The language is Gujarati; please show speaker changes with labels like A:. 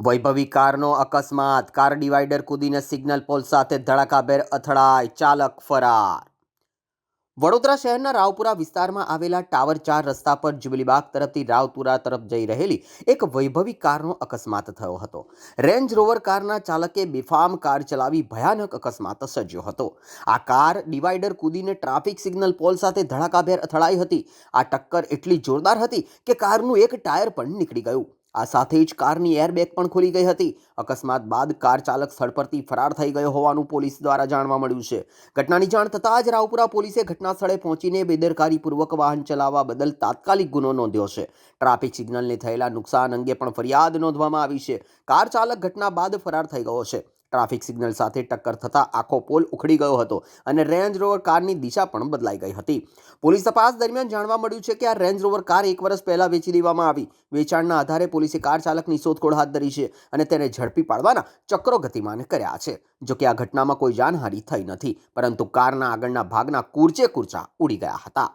A: વૈભવી કારનો અકસ્માત, કાર ડિવાઈડર કૂદીને સિગ્નલ પોલ સાથે ધડાકાભેર અથડાઈ, ચાલક ફરાર. વડોદરા શહેરના રાવપુરા વિસ્તારમાં આવેલા ટાવર 4 રસ્તા પર જુબલીબાગ તરફથી રાવપુરા તરફ જઈ રહેલી એક વૈભવી કારનો અકસ્માત થયો હતો. રેન્જ રોવર કારના ચાલકે બેફામ કાર ચલાવી ભયાનક અકસ્માત સર્જ્યો હતો. આ કાર ડિવાઈડર કૂદીને ટ્રાફિક સિગ્નલ પોલ સાથે ધડાકાભેર અથડાઈ હતી. આ ટક્કર એટલી જોરદાર હતી કે કારનું એક ટાયર પણ નીકળી ગયું. આ સાથે જ કારની એરબેગ પણ ખુલી ગઈ હતી. અકસ્માત બાદ કાર ચાલક સ્થળ પરથી ફરાર થઈ ગયો હોવાનું પોલીસ દ્વારા જાણવા મળ્યું છે. ઘટનાની જાણ થતાં જ રાવપુરા પોલીસે ઘટના સ્થળે પહોંચીને બેદરકારીપૂર્વક વાહન ચલાવવા બદલ તાત્કાલિક ગુનો નોંધ્યો છે. ટ્રાફિક સિગ્નલને થયેલા નુકસાન અંગે પણ ફરિયાદ નોંધવામાં આવી છે. કાર ચાલક ઘટના બાદ ફરાર થઈ ગયો છે. ટ્રાફિક સિગ્નલ સાથે ટક્કર થતાં આખો પોલ ઉખડી ગયો હતો અને રેન્જ રોવર કારની દિશા પણ બદલાઈ ગઈ હતી. પોલીસ તપાસ દરમિયાન જાણવા મળ્યું છે કે આ રેન્જ રોવર કાર 1 વર્ષ પહેલા વેચી દેવામાં આવી. વેચાણના આધારે પોલીસે કાર ચાલકની શોધખોળ હાથ ધરી છે અને તેને ઝડપી પાડવાના ચક્રો ગતિમાન કર્યા છે. જોકે આ ઘટનામાં કોઈ જાનહાનિ થઈ નથી, પરંતુ કારના આગળના ભાગના કૂરચે કૂરચા ઉડી ગયા હતા.